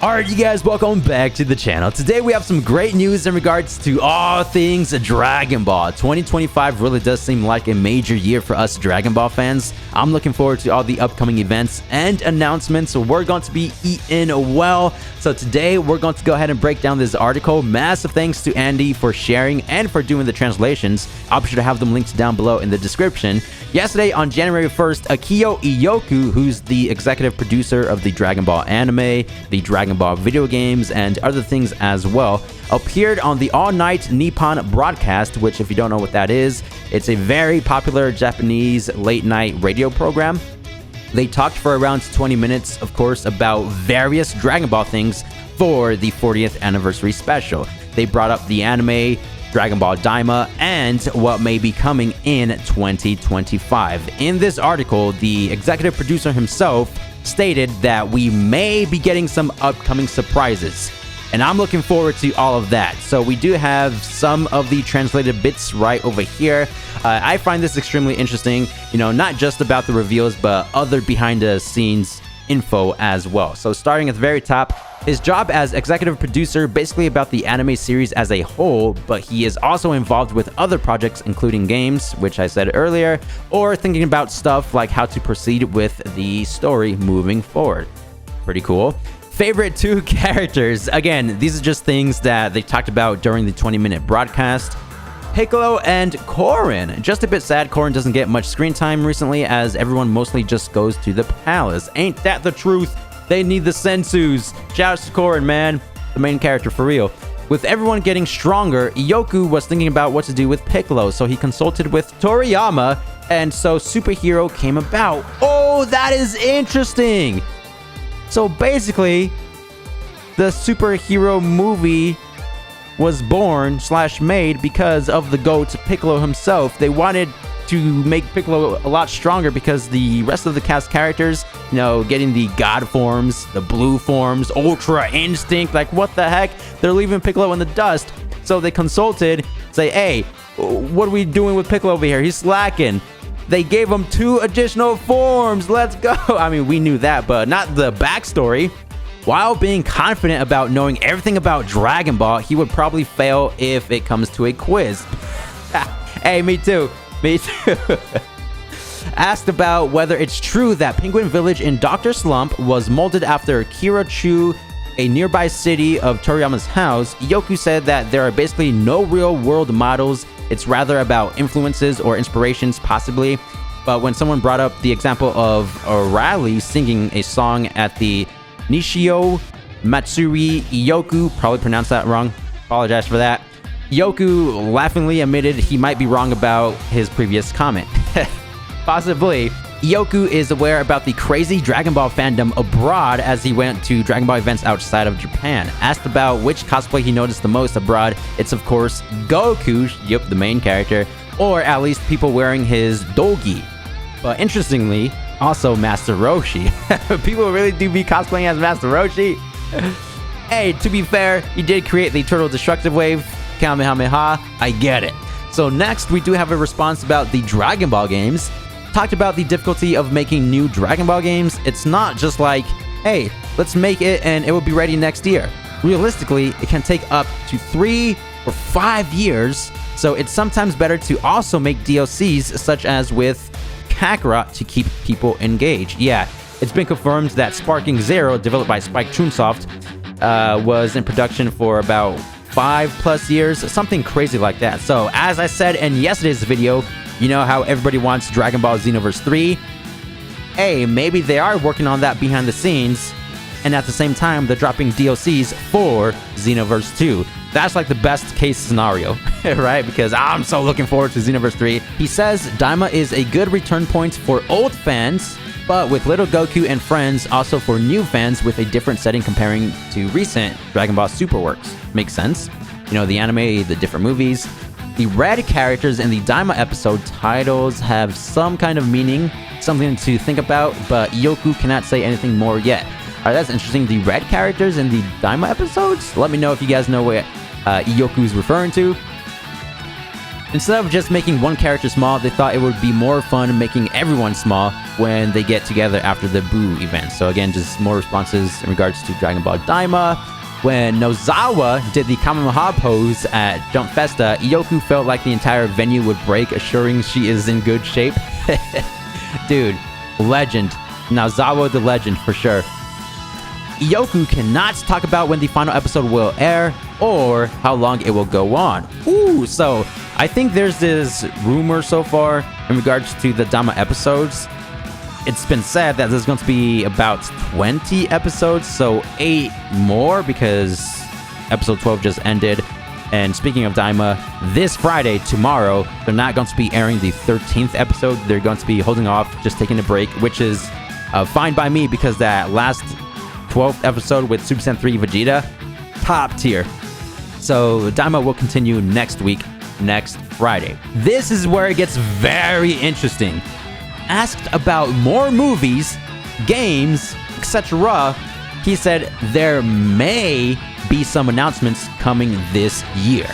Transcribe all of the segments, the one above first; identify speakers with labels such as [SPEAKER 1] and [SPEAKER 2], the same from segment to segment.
[SPEAKER 1] Alright, you guys, welcome back to the channel. Today we have some great news in regards to all things Dragon Ball. 2025 really does seem like a major year for us Dragon Ball fans. I'm looking forward to all the upcoming events and announcements. So we're going to be eating well. So today we're going to go ahead and break down this article. Massive thanks to Andy for sharing and for doing the translations. I'll be sure to have them linked down below in the description. Yesterday on January 1st, Akio Iyoku, who's the executive producer of the Dragon Ball anime, the Dragon Ball video games, and other things as well, appeared on the all-night Nippon broadcast, which, if you don't know what that is, it's a very popular Japanese late-night radio program. They talked for around 20 minutes, of course, about various Dragon Ball things for the 40th anniversary special. They brought up the anime, Dragon Ball Daima, and what may be coming in 2025. In this article, the executive producer himself stated that we may be getting some upcoming surprises, and I'm looking forward to all of that. So we do have some of the translated bits right over here. I find this extremely interesting, you know, not just about the reveals, but other behind the scenes info as well. So starting at the very top, his job as executive producer, basically about the anime series as a whole, but he is also involved with other projects, including games, which I said earlier, or thinking about stuff like how to proceed with the story moving forward. Pretty cool. Favorite two characters. Again, these are just things that they talked about during the 20-minute broadcast. Piccolo and Korin. Just a bit sad Korin doesn't get much screen time recently, as everyone mostly just goes to the palace. Ain't that the truth? They need the sensus. Shout out to Korin, man. The main character for real. With everyone getting stronger, Iyoku was thinking about what to do with Piccolo, so he consulted with Toriyama, and so Superhero came about. Oh, that is interesting. So basically, the superhero movie was born / made because of the GOAT Piccolo himself. They wanted to make Piccolo a lot stronger because the rest of the cast characters, you know, getting the God forms, the blue forms, Ultra Instinct, like what the heck? They're leaving Piccolo in the dust. So they consulted, say, hey, what are we doing with Piccolo over here? He's slacking. They gave him 2 additional forms. Let's go. I mean, we knew that, but not the backstory. While being confident about knowing everything about Dragon Ball, he would probably fail if it comes to a quiz. Hey, me too. Me too. Asked about whether it's true that Penguin Village in Dr. Slump was molded after Kirachu, a nearby city of Toriyama's house, Iyoku said that there are basically no real-world models. It's rather about influences or inspirations, possibly. But when someone brought up the example of O'Reilly singing a song at the Nishio Matsuri, Iyoku, probably pronounced that wrong, apologize for that, Iyoku laughingly admitted he might be wrong about his previous comment. Possibly. Iyoku is aware about the crazy Dragon Ball fandom abroad as he went to Dragon Ball events outside of Japan. Asked about which cosplay he noticed the most abroad, it's of course Goku, yep, the main character, or at least people wearing his dogi. But interestingly, also Master Roshi. People really do be cosplaying as Master Roshi. Hey, to be fair, he did create the Turtle Destructive Wave, Kamehameha, I get it. So next, we do have a response about the Dragon Ball games. Talked about the difficulty of making new Dragon Ball games. It's not just like, hey, let's make it and it will be ready next year. Realistically, it can take up to 3 or 5 years, so it's sometimes better to also make DLCs, such as with Kakarot, to keep people engaged. Yeah, it's been confirmed that Sparking Zero, developed by Spike Chunsoft, was in production for about 5+ years, something crazy like that. So, as I said in yesterday's video, you know how everybody wants Dragon Ball Xenoverse 3? Hey, maybe they are working on that behind the scenes, and at the same time, they're dropping DLCs for Xenoverse 2. That's like the best case scenario, right? Because I'm so looking forward to Xenoverse 3. He says Daima is a good return point for old fans, but with Little Goku and friends, also for new fans with a different setting comparing to recent Dragon Ball Super works. Makes sense. You know, the anime, the different movies. The red characters in the Daima episode titles have some kind of meaning, something to think about, but Iyoku cannot say anything more yet. Alright, that's interesting. The red characters in the Daima episodes? Let me know if you guys know what Iyoku's referring to. Instead of just making one character small, they thought it would be more fun making everyone small when they get together after the Boo event. So again, just more responses in regards to Dragon Ball Daima. When Nozawa did the Kamehameha pose at Jump Festa, Iyoku felt like the entire venue would break, assuring she is in good shape. Dude, legend. Nozawa the legend for sure. Iyoku cannot talk about when the final episode will air or how long it will go on. Ooh, so I think there's this rumor so far in regards to the Daima episodes. It's been said that there's going to be about 20 episodes, so 8 more because episode 12 just ended. And speaking of Daima, this Friday, tomorrow, they're not going to be airing the 13th episode. They're going to be holding off, just taking a break, which is fine by me because that last 12th episode with Super Saiyan 3 Vegeta, top tier. So Daima will continue next week, next Friday. This is where it gets very interesting. Asked about more movies, games, etc., he said there may be some announcements coming this year.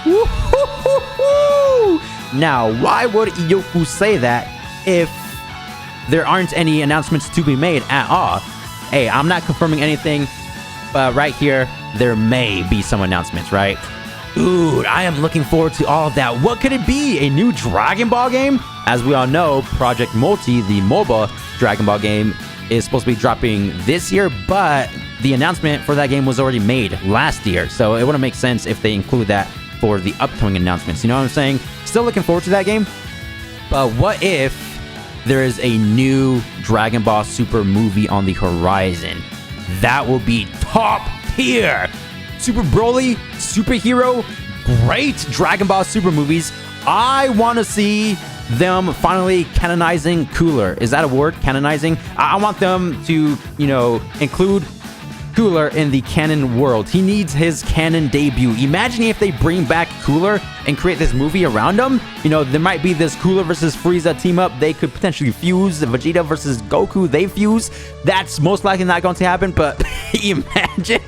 [SPEAKER 1] Woo-hoo-hoo-hoo! Now, why would Iyoku say that if there aren't any announcements to be made at all? Hey, I'm not confirming anything, but right here, there may be some announcements, right? Dude, I am looking forward to all of that. What could it be? A new Dragon Ball game? As we all know, Project Multi, the MOBA Dragon Ball game, is supposed to be dropping this year, but the announcement for that game was already made last year, so it wouldn't make sense if they include that for the upcoming announcements. You know what I'm saying? Still looking forward to that game, but what if there is a new Dragon Ball Super movie on the horizon? That will be top tier. Super Broly, superhero, great Dragon Ball Super movies. I want to see them finally canonizing Cooler. Is that a word? Canonizing? I want them to, include Cooler in the canon world. He needs his canon debut. Imagine if they bring back Cooler and create this movie around him. There might be this Cooler versus Frieza team up. They could potentially fuse. Vegeta versus Goku, they fuse. That's most likely not going to happen, but imagine.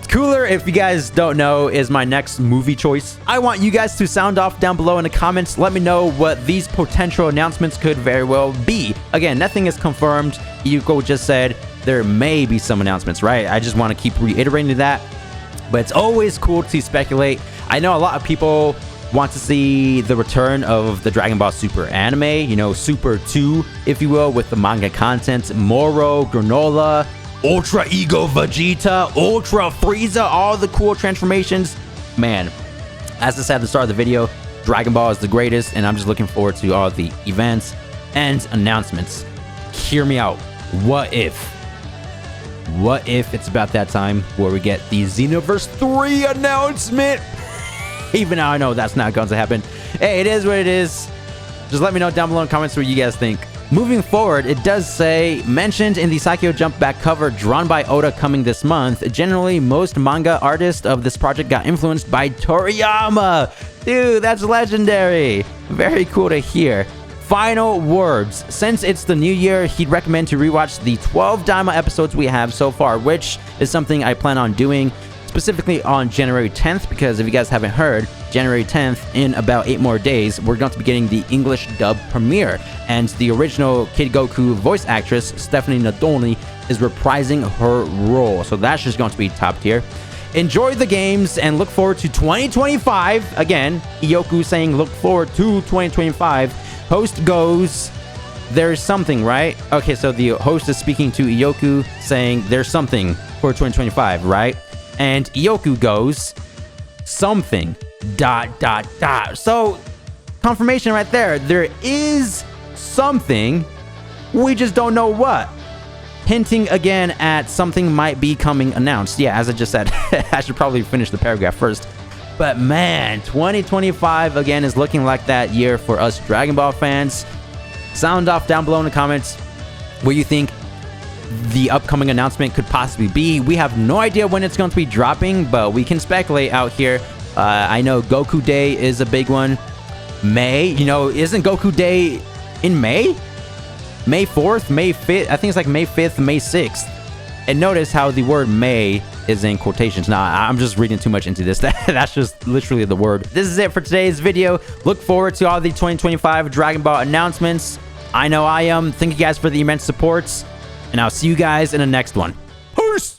[SPEAKER 1] Cooler, if you guys don't know, is my next movie choice. I want you guys to sound off down below in the comments. Let me know what these potential announcements could very well be. Again, nothing is confirmed. Yuko just said there may be some announcements, right? I just want to keep reiterating that. But it's always cool to speculate. I know a lot of people want to see the return of the Dragon Ball Super anime, Super 2, if you will, with the manga content, Moro, Granola, Ultra Ego Vegeta, Ultra Frieza, all the cool transformations. Man, as I said at the start of the video, Dragon Ball is the greatest, and I'm just looking forward to all the events and announcements. Hear me out. What if it's about that time where we get the Xenoverse 3 announcement? Even now I know that's not going to happen. Hey, it is what it is. Just let me know down below in the comments what you guys think. Moving forward, it does say, mentioned in the Saikyo Jump back cover drawn by Oda coming this month, generally most manga artists of this project got influenced by Toriyama. Dude, that's legendary. Very cool to hear. Final words. Since it's the new year, he'd recommend to rewatch the 12 Daima episodes we have so far, which is something I plan on doing specifically on January 10th, because if you guys haven't heard, January 10th, in about 8 more days, we're going to be getting the English dub premiere, and the original Kid Goku voice actress, Stephanie Nadolny, is reprising her role, so that's just going to be top tier. Enjoy the games and look forward to 2025. Again, Iyoku saying look forward to 2025. Host goes, there's something, right? Okay, so the host is speaking to Iyoku saying there's something for 2025, right? And Iyoku goes, something, ... So, confirmation right there. There is something. We just don't know what. Hinting again at something might be coming announced. Yeah, as I just said, I should probably finish the paragraph first. But man, 2025 again is looking like that year for us Dragon Ball fans. Sound off down below in the comments what you think the upcoming announcement could possibly be. We have no idea when it's going to be dropping, but we can speculate out here. I know Goku Day is a big one. May, isn't Goku Day in May? May 4th, May 5th, I think it's like May 5th, May 6th. And notice how the word May is in quotations. Now, I'm just reading too much into this. That's just literally the word. This is it for today's video. Look forward to all the 2025 Dragon Ball announcements. I know I am. Thank you guys for the immense supports. And I'll see you guys in the next one. Peace!